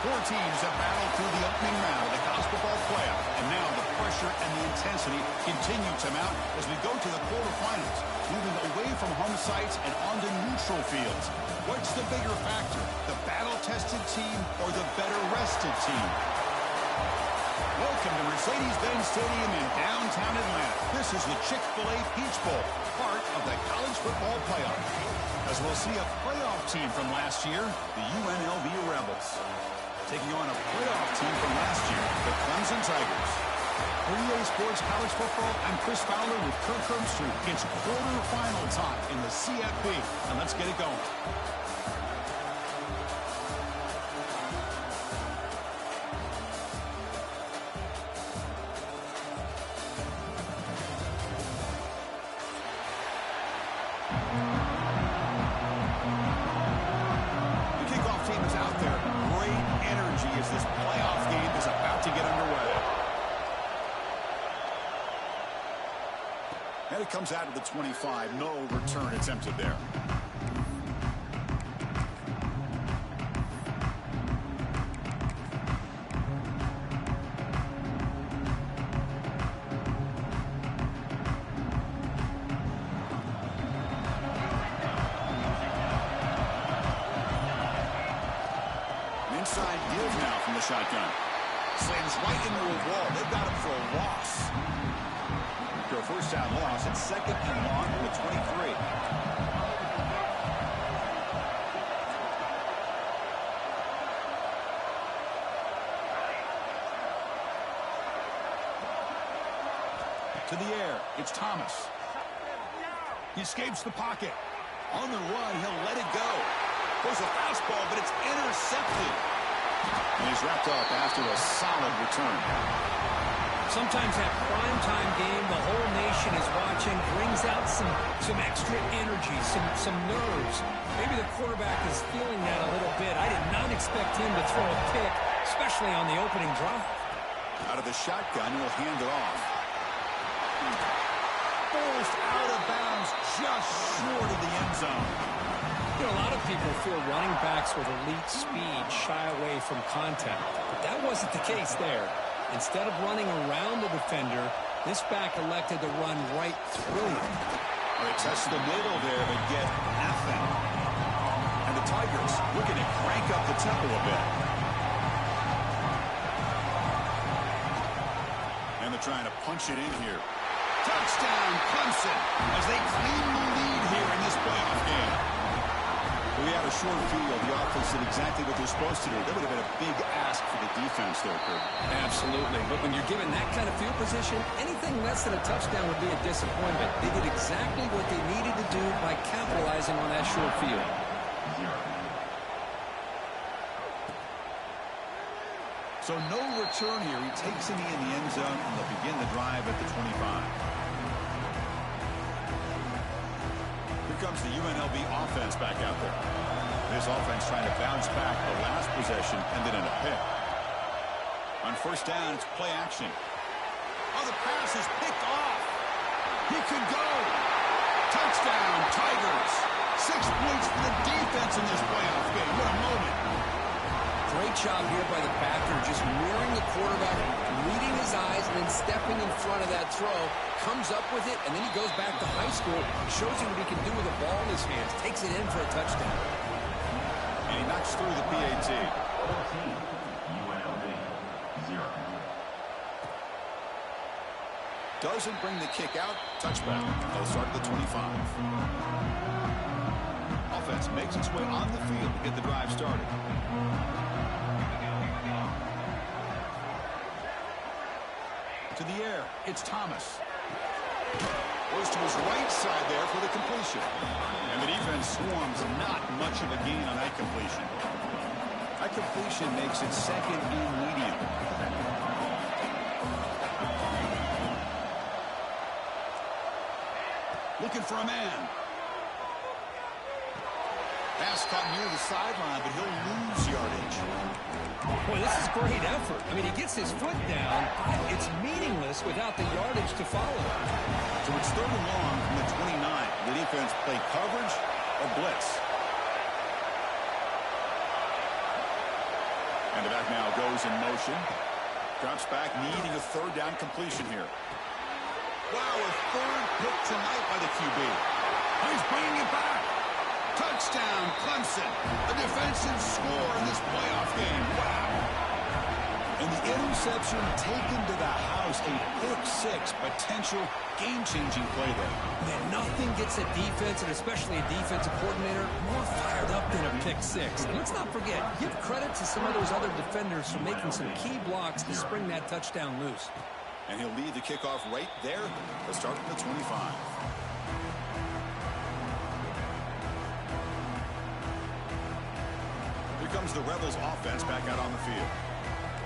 Four teams have battled through the opening round of the college football playoff, and now the pressure and the intensity continue to mount as we go to the quarterfinals, moving away from home sites and onto neutral fields. What's the bigger factor, the battle-tested team or the better-rested team? Welcome to Mercedes-Benz Stadium in downtown Atlanta. This is the Chick-fil-A Peach Bowl, part of the college football playoff. As we'll see a playoff team from last year, the UNLV Rebels, taking on a playoff team from last year, the Clemson Tigers. For EA Sports College Football, I'm Chris Fowler with Kirk Herbstreit. It's quarterfinal time in the CFP, and let's get it going. And it comes out of the 25. No return attempted there. An inside give now from the shotgun. Slams right into a wall. They've got him for a loss. After a first down loss, it's second and long for the 23. To the air, it's Thomas. He escapes the pocket. On the run, he'll let it go. Goes a fastball, but it's intercepted. And he's wrapped up after a solid return. Sometimes that primetime game, the whole nation is watching, brings out some extra energy, some nerves. Maybe the quarterback is feeling that a little bit. I did not expect him to throw a pick, especially on the opening drive. Out of the shotgun, he'll hand it off. Forced out of bounds, just short of the end zone. You know, a lot of people feel running backs with elite speed shy away from contact, but that wasn't the case there. Instead of running around the defender, this back elected to run right through him. They test the middle there, but get nothing. And the Tigers looking to crank up the tempo a bit. And they're trying to punch it in here. Touchdown, Clemson, as they claim the lead here in this playoff game. We had a short field. The offense did exactly what they're supposed to do. That would have been a big ask for the defense there, Kurt. Absolutely. But when you're given that kind of field position, anything less than a touchdown would be a disappointment. They did exactly what they needed to do by capitalizing on that short field. So no return here. He takes it in the end zone, and they'll begin the drive at the 25. Comes the UNLV offense back out there. This offense trying to bounce back the last possession, ended in a pick. On first down, it's play action. Oh, the pass is picked off. He could go. Touchdown, Tigers. 6 points for the defense in this playoff game. What a moment. Great job here by the backer, just mirroring the quarterback, reading his eyes, and then stepping in front of that throw. Comes up with it, and then he goes back to high school, shows you what he can do with a ball in his hands, takes it in for a touchdown. And he knocks through the PAT. Doesn't bring the kick out. Touchback. They'll start at the 25. Offense makes its way on the field to get the drive started. To the air, it's Thomas. Goes to his right side there for the completion. And the defense swarms, not much of a gain on that completion. That completion makes it second and medium. Looking for a man. Pass caught near the sideline, but he'll lose yardage. Boy, this is great effort. I mean, he gets his foot down. It's meaningless without the yardage to follow. So it's third and long from the 29. The defense play coverage or blitz. And the back now goes in motion. Drops back, needing a third down completion here. Wow, a third pick tonight by the QB. Oh, he's bringing it back. Touchdown, Clemson. A defensive score in this playoff game. Wow. And the interception taken to the house. A pick-6 potential game-changing play there. Man, nothing gets a defense, and especially a defensive coordinator, more fired up than a pick-6. And let's not forget, give credit to some of those other defenders for making some key blocks to spring that touchdown loose. And he'll lead the kickoff right there. Let's start from the 25. Here comes the Rebels offense back out on the field.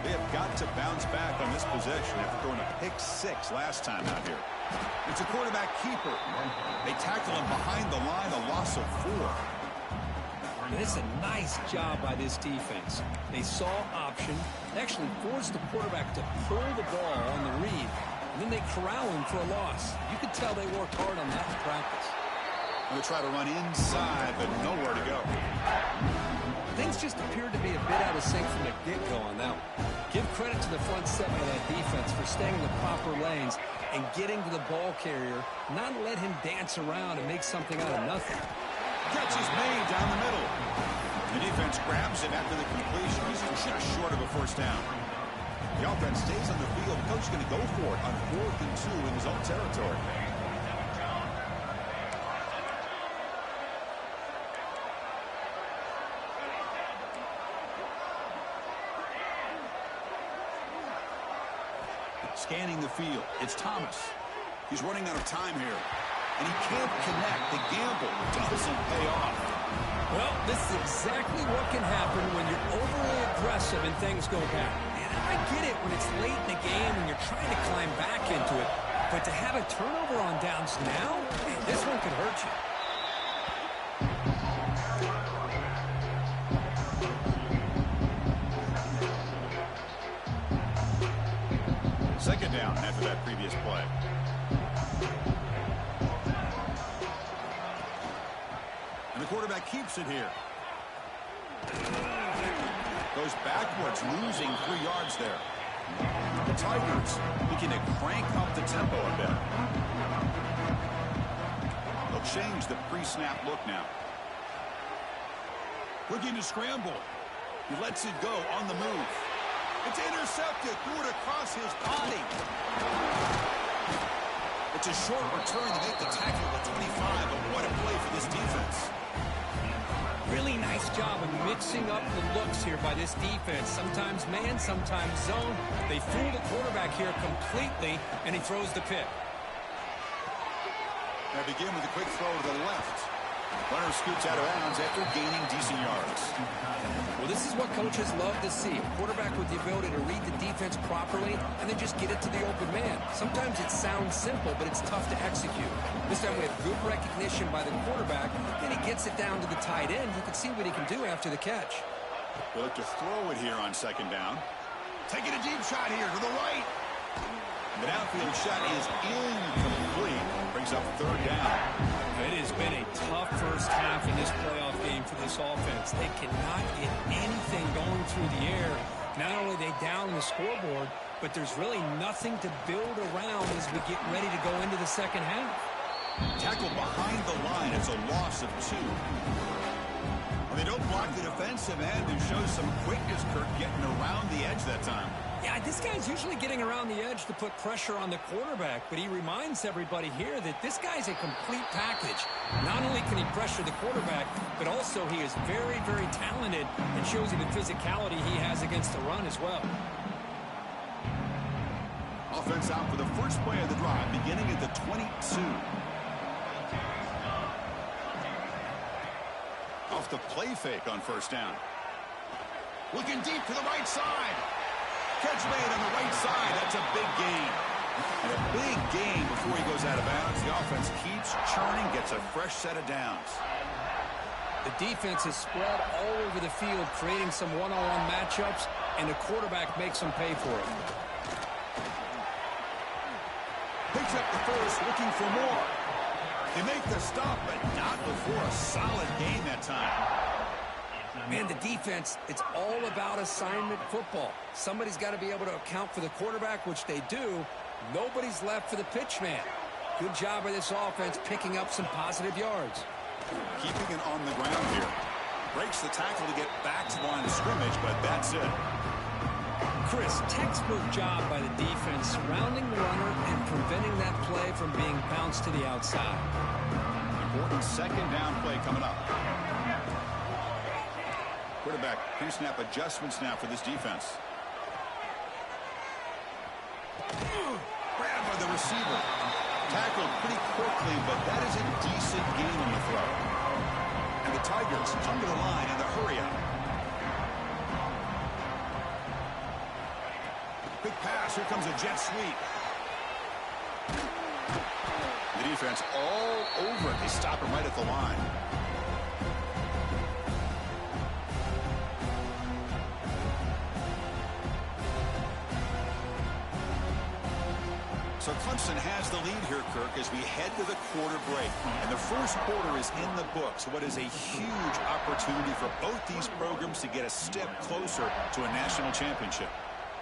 They have got to bounce back on this possession after throwing a pick-6 last time out here. It's a quarterback keeper. They tackle him behind the line, a loss of 4. And it's a nice job by this defense. They saw option, they actually forced the quarterback to pull the ball on the read, and then they corral him for a loss. You could tell they worked hard on that in practice. They'll try to run inside, but nowhere to go. Things just appeared to be a bit out of sync from the get-go on that one. Give credit to the front seven of that defense for staying in the proper lanes and getting to the ball carrier, not let him dance around and make something out of nothing. Catch is made down the middle. The defense grabs him after the completion. He's just short of a first down. The offense stays on the field. The coach is going to go for it on 4th and 2 in his own territory. Scanning the field, it's Thomas. He's running out of time here, and he can't connect. The gamble doesn't pay off. Well, this is exactly what can happen when you're overly aggressive and things go bad. And I get it when it's late in the game and you're trying to climb back into it, but to have a turnover on downs now, man, this one could hurt you. Second down after that previous play. And the quarterback keeps it here. Goes backwards, losing 3 yards there. The Tigers looking to crank up the tempo a bit. They'll change the pre-snap look now. Looking to scramble. He lets it go on the move. It's intercepted, threw it across his body. It's a short return to make the tackle at the 25, but what a play for this defense. Really nice job of mixing up the looks here by this defense. Sometimes man, sometimes zone. They fool the quarterback here completely, and he throws the pick. They begin with a quick throw to the left. Runner scoots out of bounds after gaining decent yards. Well, this is what coaches love to see. A quarterback with the ability to read the defense properly and then just get it to the open man. Sometimes it sounds simple, but it's tough to execute. This time we have good recognition by the quarterback, and he gets it down to the tight end. You can see what he can do after the catch. They look to throw it here on second down. Taking a deep shot here to the right. The downfield shot is incomplete. Brings up third down. It has been a tough first half in this playoff game for this offense. They cannot get anything going through the air. Not only are they down the scoreboard, but there's really nothing to build around as we get ready to go into the second half. Tackle behind the line. It's a loss of 2. Well, they don't block the defensive end and show some quickness, Kirk, getting around the edge that time. Yeah, this guy's usually getting around the edge to put pressure on the quarterback, but he reminds everybody here that this guy's a complete package. Not only can he pressure the quarterback, but also he is very, very talented and shows you the physicality he has against the run as well. Offense out for the first play of the drive, beginning at the 22. Off the play fake on first down. Looking deep to the right side. Catch made on the right side. That's a big gain. And a big gain before he goes out of bounds. The offense keeps churning, gets a fresh set of downs. The defense is spread all over the field, creating some one-on-one matchups, and the quarterback makes them pay for it. Picks up the first, looking for more. They make the stop, but not before a solid game that time. Man, the defense, it's all about assignment football. Somebody's got to be able to account for the quarterback, which they do. Nobody's left for the pitch man. Good job by this offense picking up some positive yards. Keeping it on the ground here. Breaks the tackle to get back to the line of scrimmage, but that's it. Chris, textbook job by the defense surrounding the runner and preventing that play from being bounced to the outside. Important second down play coming up. Quarterback pre-snap adjustments now for this defense. Grabbed by the receiver. Tackled pretty quickly, but that is a decent gain on the throw. And the Tigers come to the line in the hurry up. Big pass. Here comes a jet sweep. The defense all over it. They stop him right at the line. So Clemson has the lead here, Kirk, as we head to the quarter break. And the first quarter is in the books. What is a huge opportunity for both these programs to get a step closer to a national championship.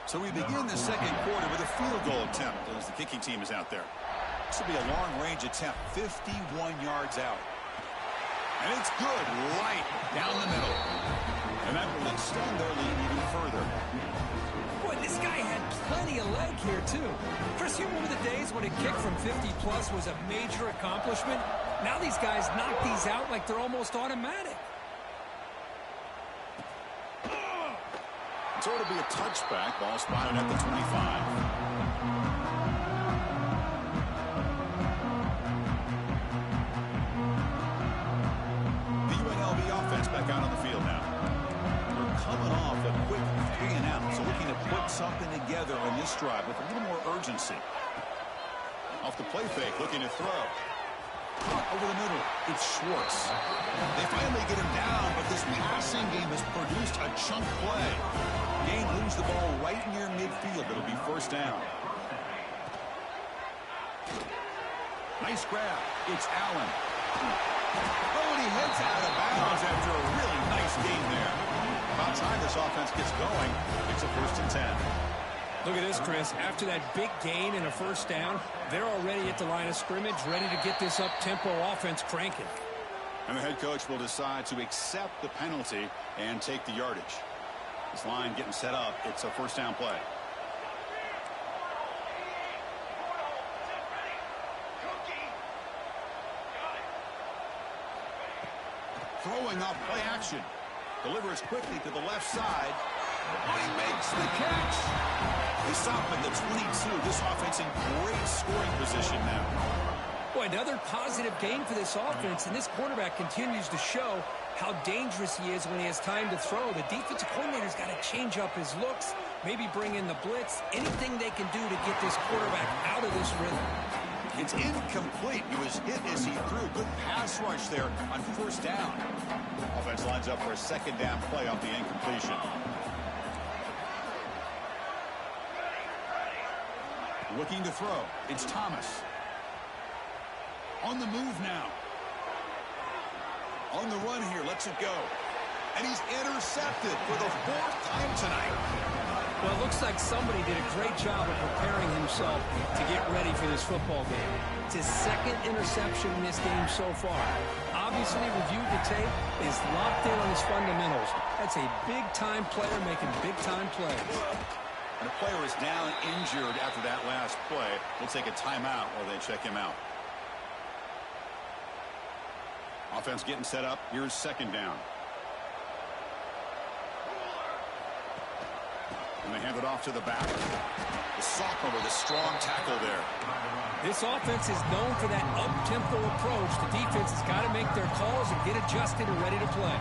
So we begin the second quarter with a field goal attempt as the kicking team is out there. This will be a long-range attempt, 51 yards out. And it's good, right down the middle. And that will extend their lead even further. Boy, this guy had plenty of leg here, too. Chris, you remember the days when a kick from 50-plus was a major accomplishment? Now these guys knock these out like they're almost automatic. So it'll be a touchback. Ball spotted at the 25. BYL offense back out on the field now. We're coming off a quick 3-and-out, so looking to put something together on this drive with a little more urgency. Off the play fake, looking to throw. Over the middle, it's Schwartz. They finally get him down, but this passing game has produced a chunk play. Gain lose the ball right near midfield. It'll be first down. Nice grab. It's Allen. Oh, and he heads out of bounds after a really nice game there. About time this offense gets going. It's a 1st and 10. Look at this, Chris. After that big gain and a first down, they're already at the line of scrimmage, ready to get this up-tempo offense cranking. And the head coach will decide to accept the penalty and take the yardage. This line getting set up. It's a first down play. Throwing up play action. Delivers quickly to the left side. He makes the catch. They stop at the 22. This offense in great scoring position now. Boy, another positive game for this offense, and this quarterback continues to show how dangerous he is when he has time to throw. The defensive coordinator's got to change up his looks, maybe bring in the blitz, anything they can do to get this quarterback out of this rhythm. It's incomplete. He was hit as he threw. Good pass rush there on first down. Offense lines up for a second down play off the incompletion. Looking to throw. It's Thomas. On the move now. On the run here. Lets it go. And he's intercepted for the 4th time tonight. Well, it looks like somebody did a great job of preparing himself to get ready for this football game. It's his 2nd interception in this game so far. Obviously, reviewed the tape, is locked in on his fundamentals. That's a big-time player making big-time plays. And the player is down injured after that last play. We'll take a timeout while they check him out. Offense getting set up. Here's second down. And they hand it off to the back. The sophomore with a strong tackle there. This offense is known for that up-tempo approach. The defense has got to make their calls and get adjusted and ready to play.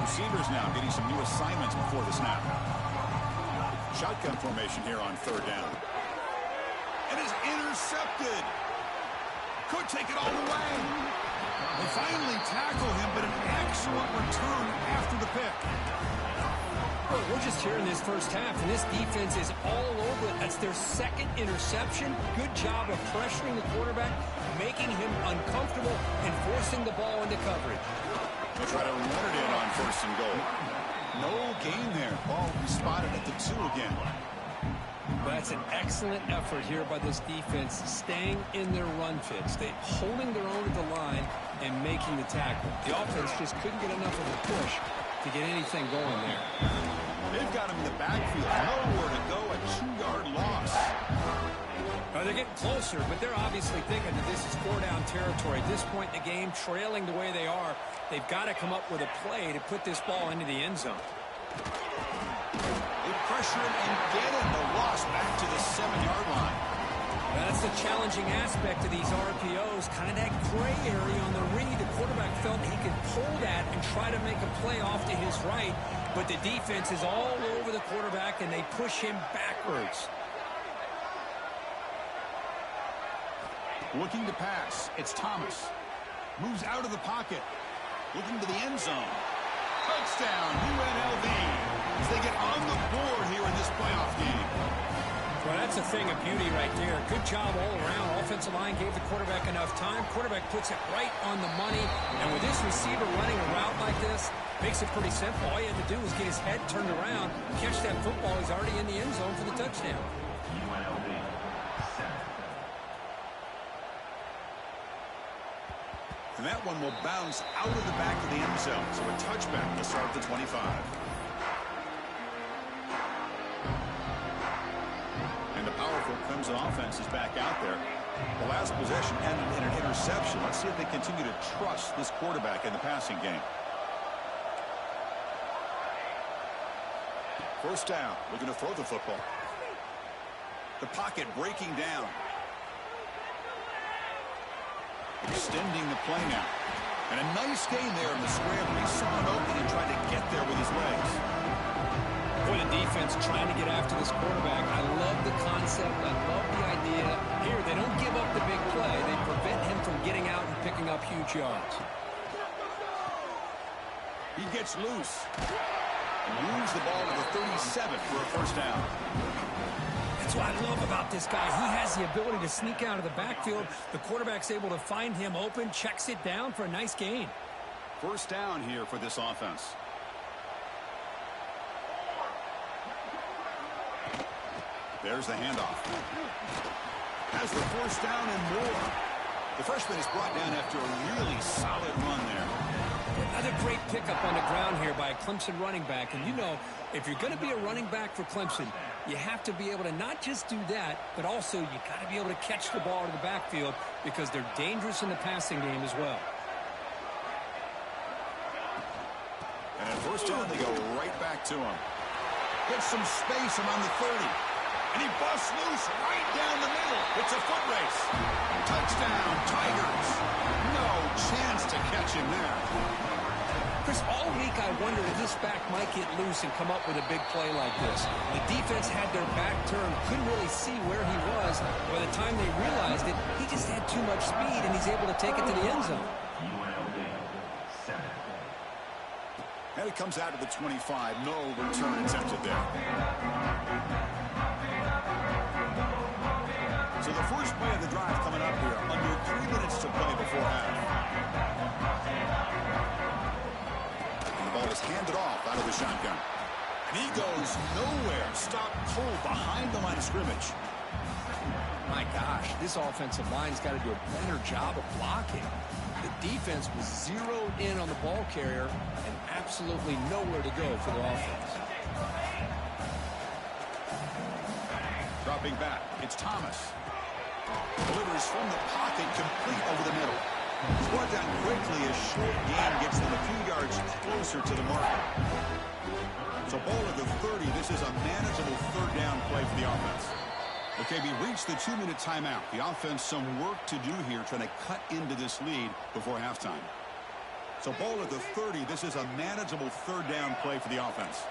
Receivers now getting some new assignments before the snap. Shotgun formation here on 3rd down. And is intercepted. Could take it all the way. They finally tackle him, but an excellent return after the pick. Well, we're just here in this first half, and this defense is all over it. That's their 2nd interception. Good job of pressuring the quarterback, making him uncomfortable, and forcing the ball into coverage. They'll try to run it in on 1st and goal. No gain there. Ball will be spotted at the 2 again. That's an excellent effort here by this defense, staying in their run fits. They holding their own at the line and making the tackle. The offense just couldn't get enough of a push to get anything going there. They've got him in the backfield. Nowhere to go. A 2-yard loss. They're getting closer, but they're obviously thinking that this is 4-down territory. At this point in the game, trailing the way they are, they've got to come up with a play to put this ball into the end zone. They pressure him and get him. The loss back to the 7-yard line. That's the challenging aspect of these RPOs, kind of that gray area on the read. The quarterback felt he could pull that and try to make a play off to his right, but the defense is all over the quarterback, and they push him backwards. Looking to pass. It's Thomas. Moves out of the pocket. Looking to the end zone. Touchdown, UNLV. As they get on the board here in this playoff game. Well, that's a thing of beauty right there. Good job all around. Offensive line gave the quarterback enough time. Quarterback puts it right on the money. And with this receiver running a route like this, makes it pretty simple. All he had to do was get his head turned around, catch that football. He's already in the end zone for the touchdown. And that one will bounce out of the back of the end zone. So a touchback to start the 25. And the powerful Clemson offense is back out there. The last possession ended in an interception. Let's see if they continue to trust this quarterback in the passing game. First down. We're going to throw the football. The pocket breaking down. Extending the play now. And a nice gain there in the scramble. He saw it open and tried to get there with his legs. Boy, the defense trying to get after this quarterback. I love the concept. I love the idea. Here, they don't give up the big play. They prevent him from getting out and picking up huge yards. He gets loose. And moves the ball to the 37 for a first down. That's what I love about this guy. He has the ability to sneak out of the backfield. The quarterback's able to find him open, checks it down for a nice gain. First down here for this offense. There's the handoff. Has the first down and more. The freshman is brought down after a really solid run there. Another great pickup on the ground here by a Clemson running back. And you know, if you're going to be a running back for Clemson, you have to be able to not just do that, but also you got to be able to catch the ball to the backfield because they're dangerous in the passing game as well. And at first down, they go right back to him. Gets some space around the 30. And he busts loose right down the middle. It's a foot race. Touchdown, Tigers. No chance to catch him there. Chris, all week I wondered if this back might get loose and come up with a big play like this. The defense had their back turned, couldn't really see where he was. By the time they realized it, he just had too much speed, and he's able to take it to the end zone. And it comes out of the 25. No return attempted there. So the first play of the drive coming up here. Under 3 minutes to play before half. And the ball is handed off out of the shotgun. And he goes nowhere. Stop cold behind the line of scrimmage. My gosh, this offensive line's got to do a better job of blocking. The defense was zeroed in on the ball carrier and absolutely nowhere to go for the offense. Dropping back, it's Thomas. Delivers from the pocket, complete over the middle. He's brought down quickly. A short gain gets them a few yards closer to the mark. So ball at the 30. This is a manageable third down play for the offense. Okay, we reached the 2-minute timeout. The offense some work to do here, trying to cut into this lead before halftime. So ball at the 30. This is a manageable third down play for the offense.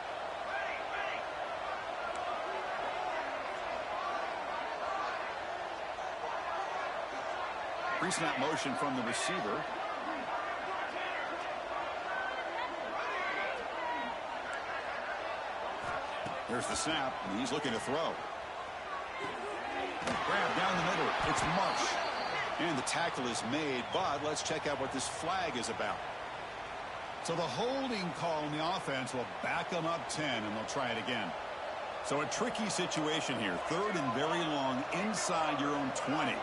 Pre-snap motion from the receiver. Here's the snap, and he's looking to throw. Grab down the middle. It's Marsh. And the tackle is made, but let's check out what this flag is about. So the holding call on the offense will back them up 10, and they'll try it again. So a tricky situation here. Third and very long inside your own 20.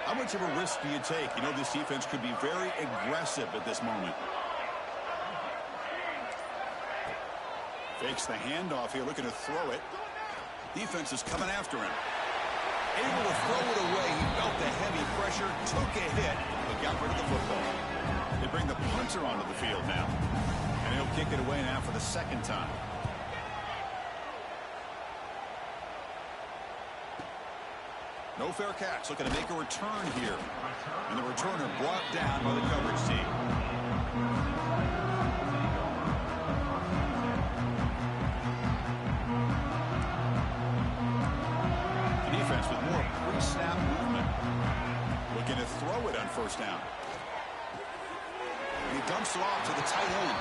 How much of a risk do you take? You know, this defense could be very aggressive at this moment. Fakes the handoff here, looking to throw it. Defense is coming after him. Able to throw it away. He felt the heavy pressure, took a hit, but got rid of the football. They bring the punter onto the field now. And he'll kick it away now for the second time. No fair catch. Looking to make a return here. And the returner brought down by the coverage team. The defense with more pre-snap movement. Looking to throw it on first down. And he dumps it off to the tight end.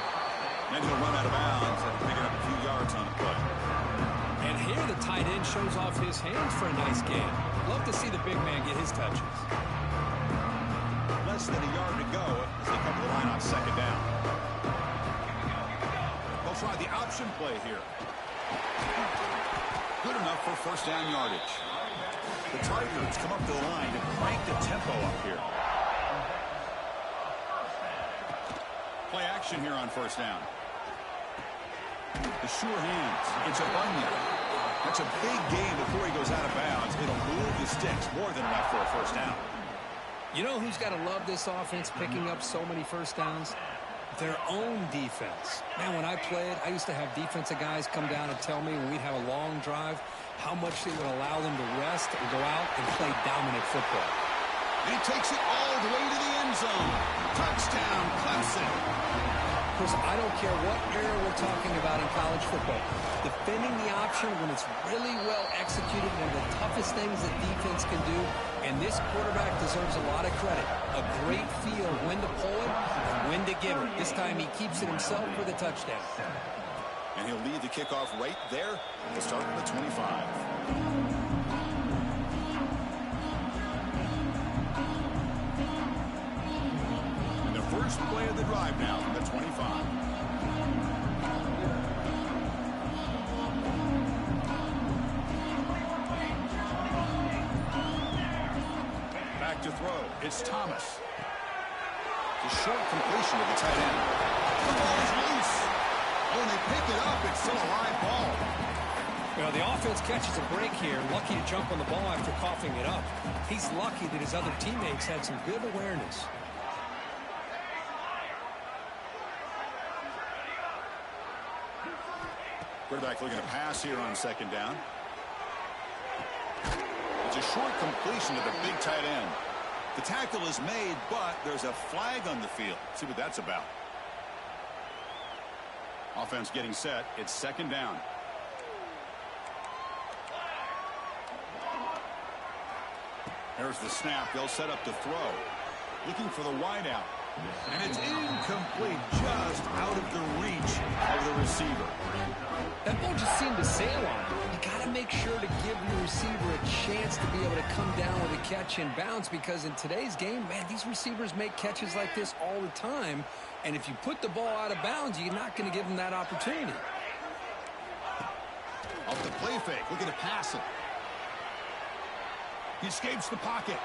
Then he'll run out of bounds after picking up a few yards on the play. And here the tight end shows off his hands for a nice gain. Love to see the big man get his touches. Less than a yard to go as they come to the line on second down. They'll try the option play here. Good enough for first down yardage. The Tigers come up to the line to crank the tempo up here. Play action here on first down. The sure hands. It's a Bunyan. That's a big gain before he goes out of bounds. It'll move the sticks more than enough for a first down. You know who's got to love this offense picking up so many first downs? Their own defense. Man, when I played, I used to have defensive guys come down and tell me when we'd have a long drive how much they would allow them to rest and go out and play dominant football. He takes it all the way to the end zone. Touchdown, Clemson. Of course, I don't care what era we're talking about in college football. Defending the option when it's really well executed, one of the toughest things that defense can do, and this quarterback deserves a lot of credit. A great feel when to pull it and when to give it. This time he keeps it himself for the touchdown. And he'll lead the kickoff right there at the start of the 25. First play of the drive now from the 25. Back to throw. It's Thomas. The short completion of the tight end. The ball is loose. When they pick it up, it's still a live ball. Well, the offense catches a break here. Lucky to jump on the ball after coughing it up. He's lucky that his other teammates had some good awareness. Quarterback looking to pass here on second down. It's a short completion to the big tight end. The tackle is made, but there's a flag on the field. See what that's about. Offense getting set. It's second down. There's the snap. They'll set up the throw. Looking for the wideout. And it's incomplete, just out of the reach of the receiver. That ball just seemed to sail on him. You got to make sure to give your receiver a chance to be able to come down with a catch and bounce, because in today's game, man, these receivers make catches like this all the time. And if you put the ball out of bounds, you're not going to give them that opportunity. Off the play fake, looking to pass it. He escapes the pocket.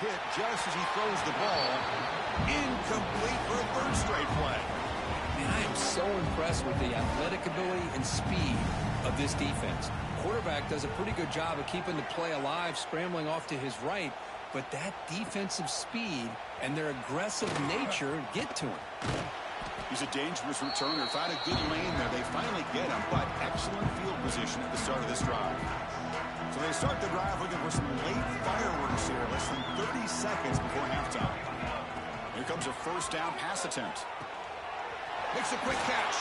Hit just as he throws the ball. Incomplete for a third straight play. Man, I am so impressed with the athletic ability and speed of this defense. Quarterback does a pretty good job of keeping the play alive, scrambling off to his right, but that defensive speed and their aggressive nature get to him. He's a dangerous returner. Found a good lane there. They finally get him, but excellent field position at the start of this drive. So they start the drive looking for some late fireworks here, less than 30 seconds before halftime. Here comes a first down pass attempt. Makes a quick catch.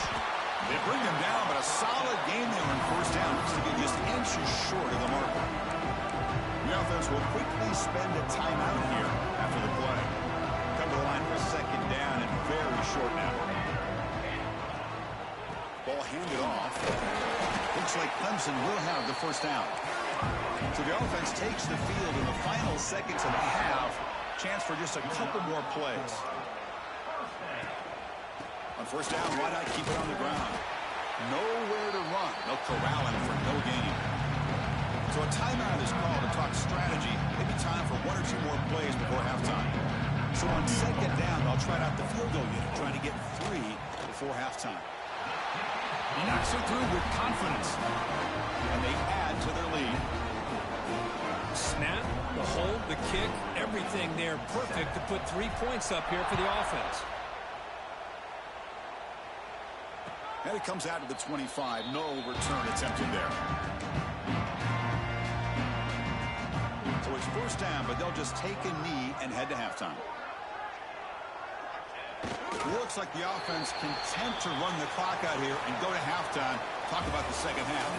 They bring him down, but a solid game there on first down. Looks to get just inches short of the marker. The offense will quickly spend a timeout here after the play. Come to the line for second down and very short now. Ball handed off. Looks like Clemson will have the first down. So the offense takes the field in the final seconds of the half. Chance for just a couple more plays. On first down, why not keep it on the ground? Nowhere to run. They'll corral him for no gain. So a timeout is called to talk strategy. Maybe time for one or two more plays before halftime. So on second down, they'll try out the field goal unit, trying to get 3 before halftime. He knocks it through with confidence. And they add to their lead. Snap, the hold, the kick, everything there perfect to put 3 points up here for the offense. And it comes out to the 25. No return attempted there. So it's first down, but they'll just take a knee and head to halftime. It looks like the offense content to run the clock out here and go to halftime. Talk about the second half.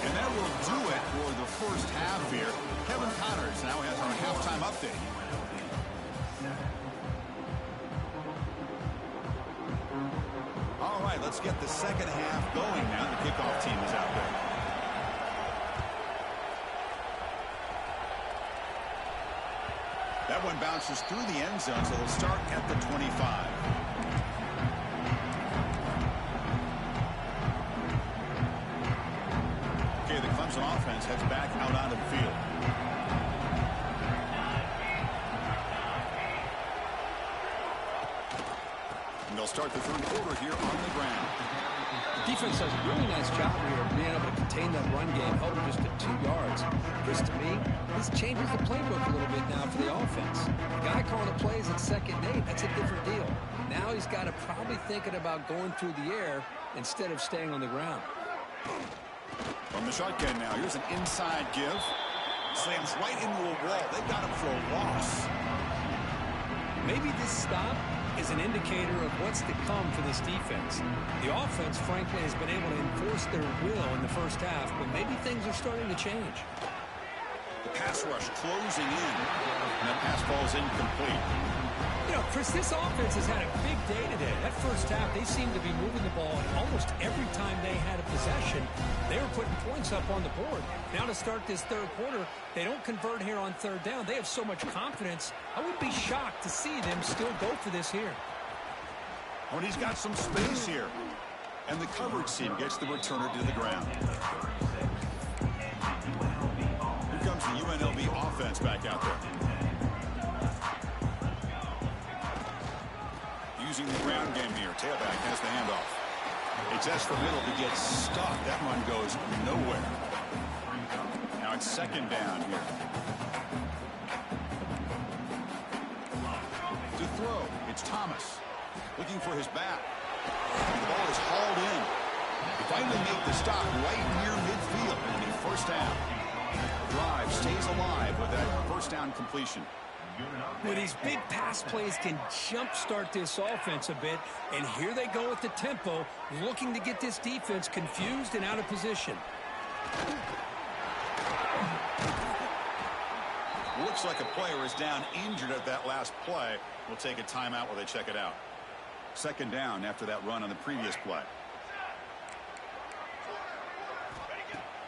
And that will do it for the first half here. Kevin Connors now has our halftime update. All right, let's get the second half going now. The kickoff team is out there. That one bounces through the end zone, so they'll start at the 25. Okay, the Clemson offense heads back out onto the field. And they'll start the third quarter here on the ground. Defense does a really nice job here of being able to contain that run game, held them just at 2 yards. Chris, to me, this changes the playbook a little bit now for the offense. The guy calling the plays at 2nd and 8, that's a different deal. Now he's got to probably thinking about going through the air instead of staying on the ground. From the shotgun now, here's an inside give. Slams right into a wall. They've got him for a loss. Maybe this stop is an indicator of what's to come for this defense. The offense, frankly, has been able to enforce their will in the first half, but maybe things are starting to change. The pass rush closing in, and that pass falls incomplete. You know, Chris, this offense has had a big day today. That first half, they seemed to be moving the ball, and almost every time they had a possession, they were putting points up on the board. Now to start this third quarter, they don't convert here on third down. They have so much confidence. I would be shocked to see them still go for this here. Oh, and he's got some space here. And the coverage team gets the returner to the ground. Here comes the UNLV offense back out there. Using the ground game here. Tailback has the handoff. It's S for middle to get stuck. That run goes nowhere. Now it's second down here. To throw, it's Thomas. Looking for his back. The ball is hauled in. They finally make the stop right near midfield. And the first down. Drive stays alive with that first down completion. Well, these big pass plays can jumpstart this offense a bit, and here they go with the tempo, looking to get this defense confused and out of position. Looks like a player is down injured at that last play. We'll take a timeout while they check it out. Second down after that run on the previous play.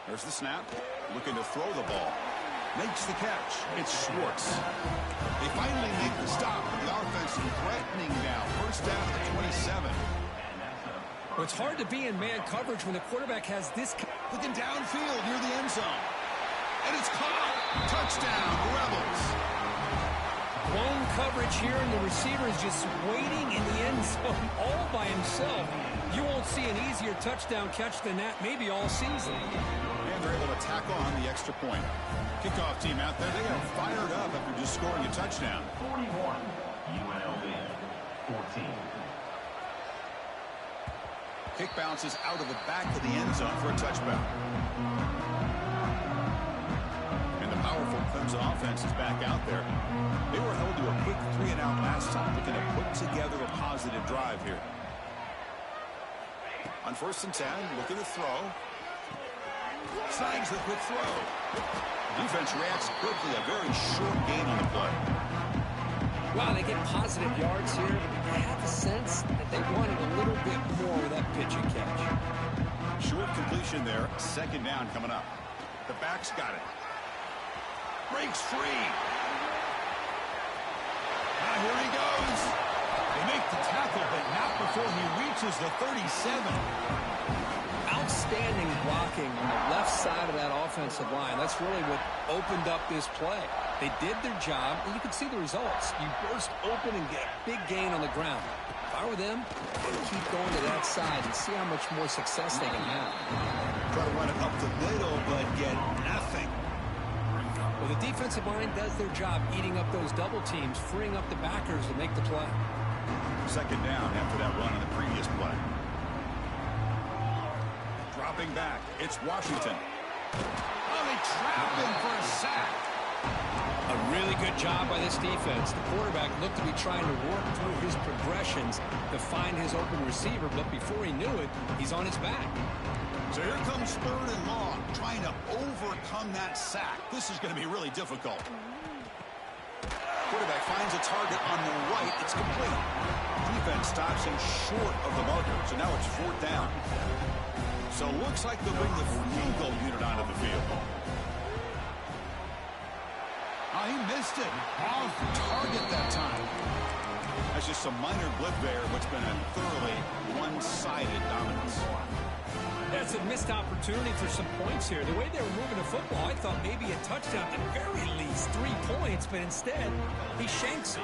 There's the snap. Looking to throw the ball. Makes the catch. It's Schwartz. They finally make the stop, but the offense threatening now. First down at the 27. Well, it's hard to be in man coverage when the quarterback has this. Looking downfield near the end zone. And it's caught. Touchdown, Rebels. Blown coverage here, and the receiver is just waiting in the end zone all by himself. You won't see an easier touchdown catch than that maybe all season. And they're able to tack on the extra point. Kickoff team out there, they are fired up after just scoring a touchdown. 41, UNLV, 14. Kick bounces out of the back of the end zone for a touchback. And the powerful Clemson offense is back out there. They were held to a quick 3-and-out last time. Looking to put together a positive drive here. On 1st and 10, looking to throw. Snags the quick throw. Defense reacts quickly. A very short gain on the play. Wow, they get positive yards here. I have a sense that they wanted a little bit more with that pitch and catch. Short completion there. Second down coming up. The back's got it. Breaks free. Now here he goes. They make the tackle, but not before he reaches the 37. Outstanding blocking on the left side of that offensive line. That's really what opened up this play. They did their job, and you can see the results. You burst open and get a big gain on the ground. I were them, I'd keep going to that side and see how much more success they can have. Try to run it up the middle, but get nothing. Well, the defensive line does their job eating up those double teams, freeing up the backers to make the play. Second down after that run on the previous play. Dropping back, it's Washington. Oh, they trap him for a sack. A really good job by this defense. The quarterback looked to be trying to work through his progressions to find his open receiver, but before he knew it, he's on his back. So here comes third and long, trying to overcome that sack. This is going to be really difficult. Quarterback finds a target on the right. It's complete. Defense stops him short of the marker, so now it's fourth down. So it looks like they'll bring the field goal unit onto the field. Oh, he missed it. Off target that time. That's just some minor blip there, what's been a thoroughly one-sided dominance. That's a missed opportunity for some points here. The way they were moving the football, I thought maybe a touchdown, at the very least 3 points, but instead, he shanks it.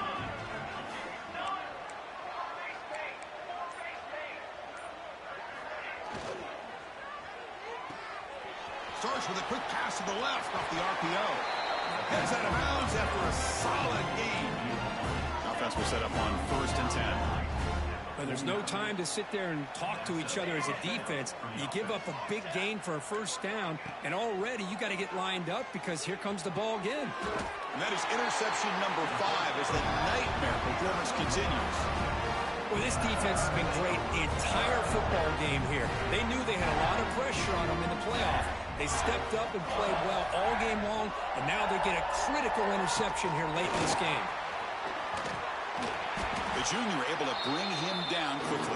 Starts with a quick pass to the left off the RPO. Heads out of bounds after a solid gain. Offense was set up on 1st and 10. But there's no time to sit there and talk to each other as a defense. You give up a big gain for a 1st down, and already you got to get lined up because here comes the ball again. And that is interception number 5 as the nightmare performance continues. Well, this defense has been great the entire football game here. They knew they had a lot of pressure on them in the playoff. They stepped up and played well all game long, and now they get a critical interception here late in this game. The junior able to bring him down quickly.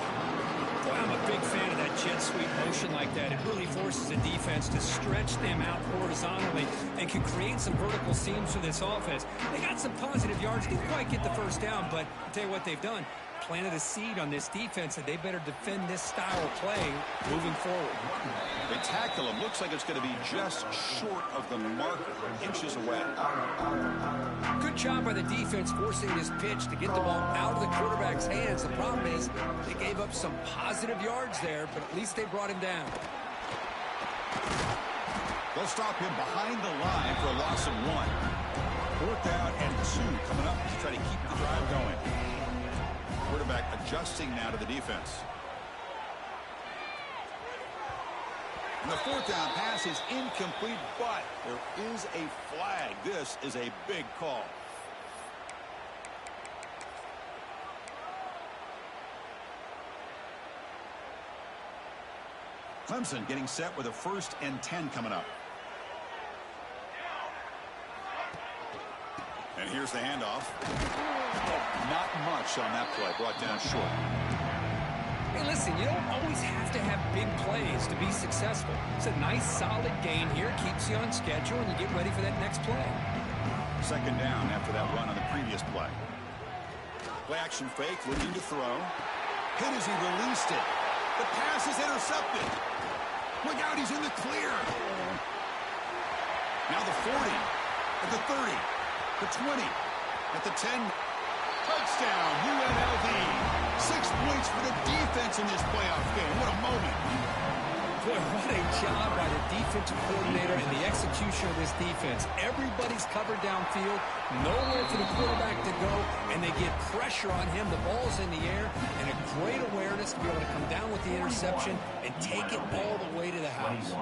Boy, I'm a big fan of that jet sweep motion like that. It really forces the defense to stretch them out horizontally and can create some vertical seams for this offense. They got some positive yards. Didn't quite get the 1st down, but I'll tell you what they've done. Planted a seed on this defense, and they better defend this style of play moving forward. They tackle him. Looks like it's going to be just short of the marker, inches away. Good job by the defense forcing this pitch to get the ball out of the quarterback's hands. The problem is they gave up some positive yards there, but at least they brought him down. They'll stop him behind the line for a loss of 1. 4th down and 2 coming up to try to keep the drive going. Quarterback adjusting now to the defense. And the 4th down pass is incomplete, but there is a flag. This is a big call. Clemson getting set with a 1st and 10 coming up. And here's the handoff. Not much on that play, brought down short. Hey, listen, you don't always have to have big plays to be successful. It's a nice, solid gain here. Keeps you on schedule, and you get ready for that next play. 2nd down after that run on the previous play. Play action fake, looking to throw. Hit as he released it. The pass is intercepted. Look out, he's in the clear. Now the 40, at the 30, the 20, at the 10. Touchdown, UNLV. 6 points for the defense in this playoff game. What a moment. Boy, what a job by the defensive coordinator and the execution of this defense. Everybody's covered downfield, nowhere for the quarterback to go, and they get pressure on him. The ball's in the air, and a great awareness to be able to come down with the interception and take it all the way to the house.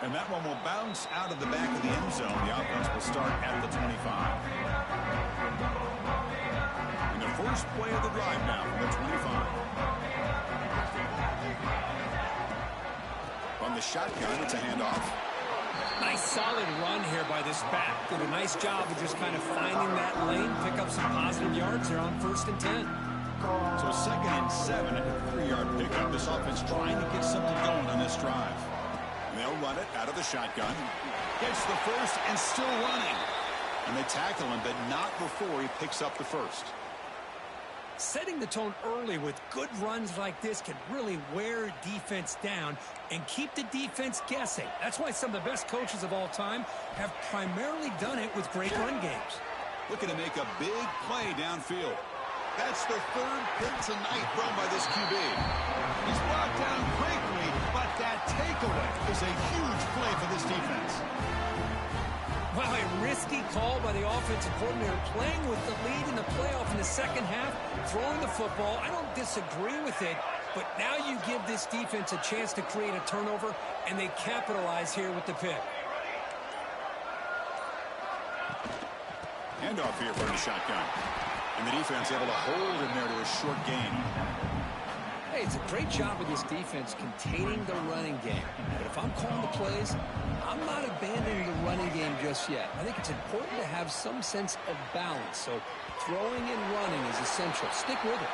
And that one will bounce out of the back of the end zone. The offense will start at the 25. And the first play of the drive now from the 25. From the shotgun, it's a handoff. Nice solid run here by this back. Did a nice job of just kind of finding that lane, pick up some positive yards there on 1st and 10. So 2nd and 7 at a 3-yard pickup. This offense trying to get something going on this drive. And they'll run it out of the shotgun. Gets the 1st and still running. And they tackle him, but not before he picks up the 1st. Setting the tone early with good runs like this can really wear defense down and keep the defense guessing. That's why some of the best coaches of all time have primarily done it with great run games. Looking to make a big play downfield. That's the third pick tonight thrown by this QB. He's brought down quickly, but that takeaway is a huge play for this defense. Wow, a risky call by the offensive coordinator, playing with the lead in the playoff in the second half, throwing the football. I don't disagree with it, but now you give this defense a chance to create a turnover, and they capitalize here with the pick. Handoff here for the shotgun. And the defense able to hold him there to a short gain. Hey, it's a great job of this defense containing the running game. But if I'm calling the plays, I'm not abandoning the running game just yet. I think it's important to have some sense of balance. So throwing and running is essential. Stick with it.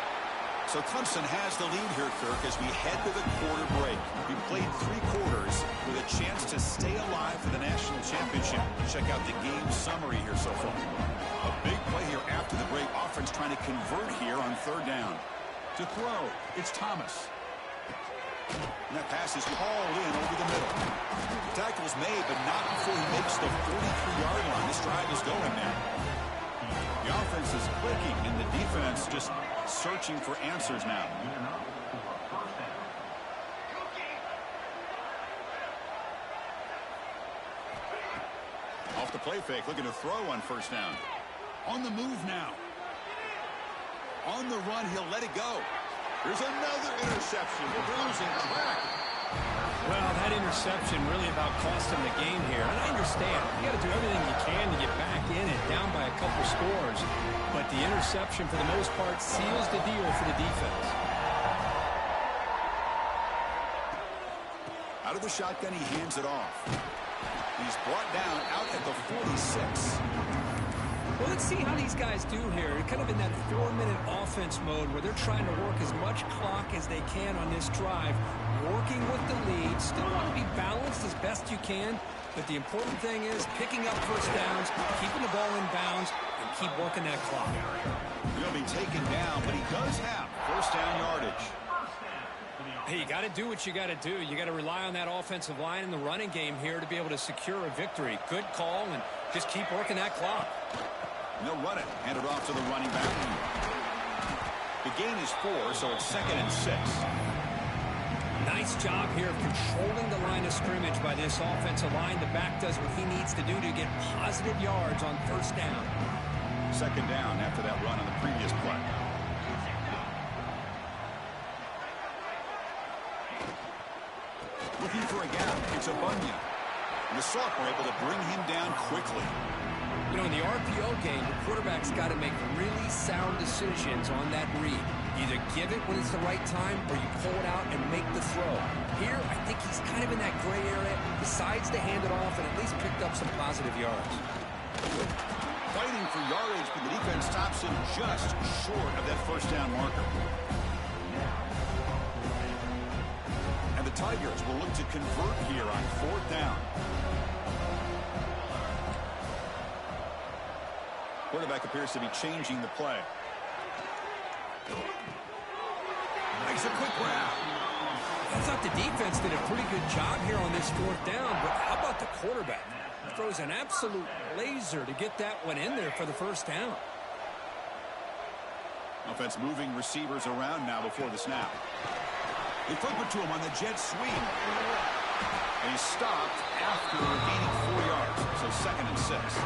So Clemson has the lead here, Kirk, as we head to the quarter break. We played 3 quarters with a chance to stay alive for the national championship. Check out the game summary here so far. A big play here after the break. Offense trying to convert here on 3rd down. To throw, it's Thomas. And that pass is hauled in over the middle. The tackle is made, but not before he makes the 43-yard line. This drive is going now. The offense is clicking, and the defense just searching for answers now. Off the play fake, looking to throw on 1st down. On the move now. On the run, he'll let it go. There's another interception. The losing track. Well, that interception really about cost him the game here. And I understand. You got to do everything you can to get back in and down by a couple scores. But the interception, for the most part, seals the deal for the defense. Out of the shotgun, he hands it off. He's brought down out at the 46. Well, let's see how these guys do here. They're kind of in that 4-minute offense mode where they're trying to work as much clock as they can on this drive, working with the lead. Still want to be balanced as best you can, but the important thing is picking up 1st downs, keeping the ball in bounds, and keep working that clock. He'll be taken down, but he does have 1st down yardage. Hey, you got to do what you got to do. You got to rely on that offensive line in the running game here to be able to secure a victory. Good call, and just keep working that clock. And they'll run it. Hand it off to the running back. The gain is 4, so it's 2nd and 6. Nice job here of controlling the line of scrimmage by this offensive line. The back does what he needs to do to get positive yards on 1st down. 2nd down after that run on the previous play. Looking for a gap. It's a Bunyan. And the sophomore able to bring him down quickly. You know, in the RPO game, the quarterback's got to make really sound decisions on that read. Either give it when it's the right time, or you pull it out and make the throw. Here, I think he's kind of in that gray area, decides to hand it off, and at least picked up some positive yards. Fighting for yardage, but the defense stops him just short of that 1st down marker. And the Tigers will look to convert here on 4th down. Quarterback appears to be changing the play. Makes a quick grab. I thought the defense did a pretty good job here on this 4th down, but how about the quarterback? Throws an absolute laser to get that one in there for the 1st down. Offense moving receivers around now before the snap. They flip it to him on the jet sweep. And he's stopped after gaining 4 yards, so 2nd and 6.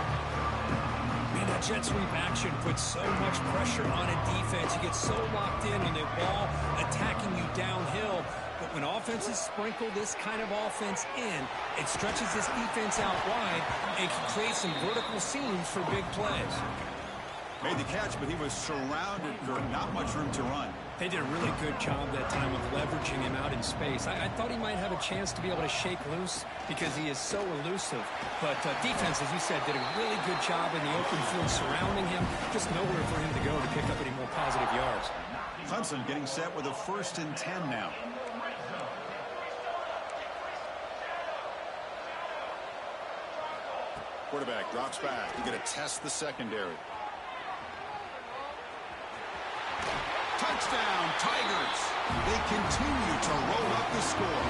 Man, that jet sweep action puts so much pressure on a defense. You get so locked in on the ball attacking you downhill. But when offenses sprinkle this kind of offense in, it stretches this defense out wide and can create some vertical seams for big plays. Made the catch, but he was surrounded for not much room to run. They did a really good job that time of leveraging him out in space. I thought he might have a chance to be able to shake loose because he is so elusive. But defense, as you said, did a really good job in the open field surrounding him. Just nowhere for him to go to pick up any more positive yards. Clemson getting set with a 1st and 10 now. Quarterback drops back. He's going to test the secondary. Touchdown, Tigers. They continue to roll up the score.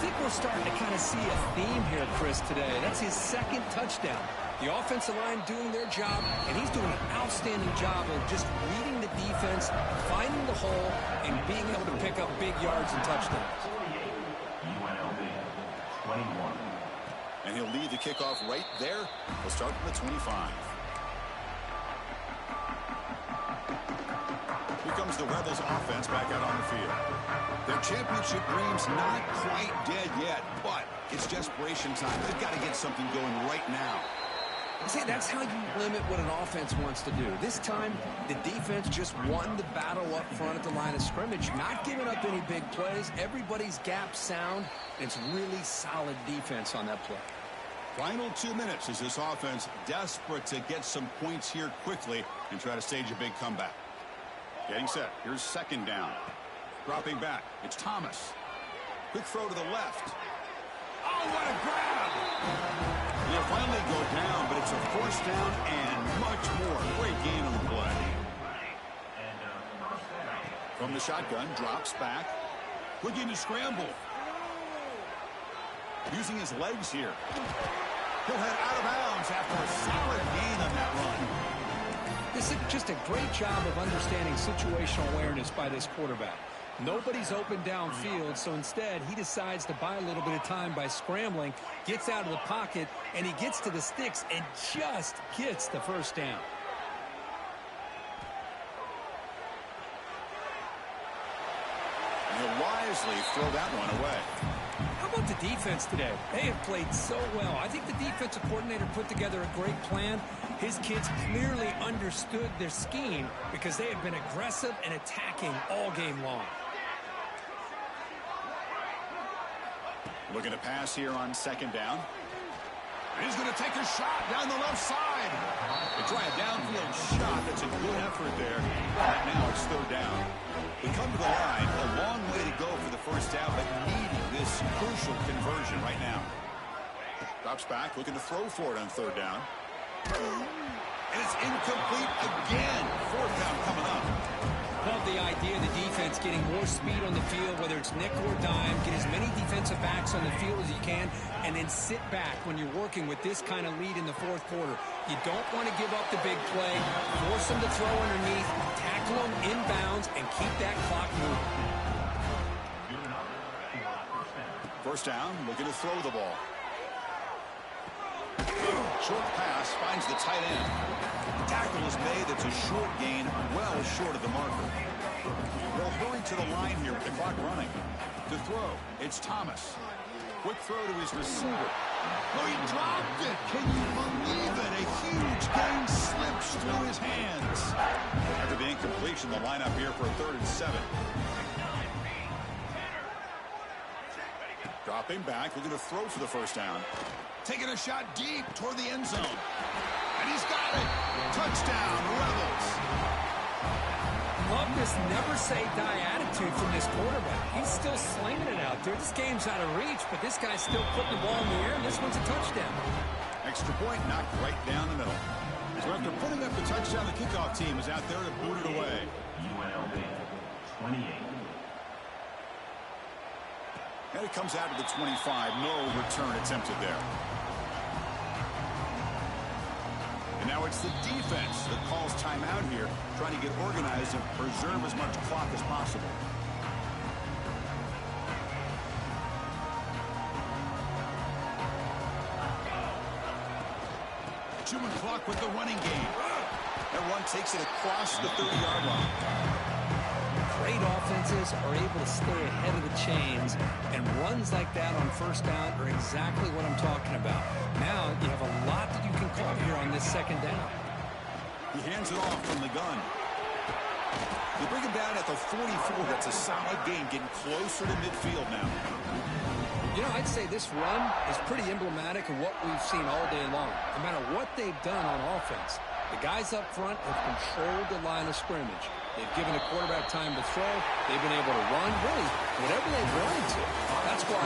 I think we're starting to kind of see a theme here, Chris, today. That's his second touchdown. The offensive line doing their job, and he's doing an outstanding job of just reading the defense, finding the hole, and being able to pick up big yards and touchdowns. 21. And he'll lead the kickoff right there. We'll start from the 25. Here comes the Rebels offense back out on the field. Their championship dream's not quite dead yet, but it's desperation time. They've got to get something going right now. See, that's how you limit what an offense wants to do. This time, the defense just won the battle up front at the line of scrimmage, not giving up any big plays. Everybody's gap sound. It's really solid defense on that play. Final 2 minutes as this offense desperate to get some points here quickly and try to stage a big comeback. Getting set. Here's second down. Dropping back. It's Thomas. Quick throw to the left. Oh, what a grab! They'll finally go down, but it's a first down and much more. Great gain on the play. From the shotgun, drops back. Looking to scramble. Using his legs here. He'll head out of bounds after a solid gain on that run. This is just a great job of understanding situational awareness by this quarterback. Nobody's open downfield, so instead he decides to buy a little bit of time by scrambling, gets out of the pocket, and he gets to the sticks and just gets the first down. And he'll wisely throw that one away. How about the defense today? They have played so well. I think the defensive coordinator put together a great plan. His kids clearly understood their scheme because they have been aggressive and attacking all game long. Looking to pass here on second down. And he's going to take a shot down the left side. They try a downfield shot. That's a good effort there. Right now it's third down. We come to the line. A long way to go for the first down, but needing this crucial conversion right now. Drops back, looking to throw for it on third down. And it's incomplete again. Fourth down coming up. Love the idea of the defense getting more speed on the field, whether it's nickel or dime, get as many defensive backs on the field as you can, and then sit back when you're working with this kind of lead in the fourth quarter. You don't want to give up the big play, force them to throw underneath, tackle them inbounds, and keep that clock moving. First down, looking to throw the ball. Short pass finds the tight end. The tackle is made. That's a short gain, well short of the marker. They'll hurry to the line here with the clock running. To throw, it's Thomas. Quick throw to his receiver. Oh, he dropped it. Can you believe it? A huge gain slips through his hands. After the incompletion, the lineup here for a 3rd and 7. Dropping back, looking to throw for the first down. Taking a shot deep toward the end zone. And he's got it. Touchdown, Rebels. Love this never-say-die attitude from this quarterback. He's still slinging it out there. This game's out of reach, but this guy's still putting the ball in the air, and this one's a touchdown. Extra point knocked right down the middle. So after putting up the touchdown, the kickoff team is out there to boot it away. UNLV 28. And it comes out to the 25. No return attempted there. And now it's the defense that calls timeout here, trying to get organized and preserve as much clock as possible. Chewing clock with the running game. That run takes it across the 30-yard line. Great offenses are able to stay ahead of the chains, and runs like that on first down are exactly what I'm talking about. Now you have a lot that you can call here on this second down. He hands it off from the gun. They bring him down at the 44. That's a solid gain, getting closer to midfield now. You know, I'd say this run is pretty emblematic of what we've seen all day long. No matter what they've done on offense, the guys up front have controlled the line of scrimmage. They've given the quarterback time to throw. They've been able to run, really, whatever they've wanted to. That's why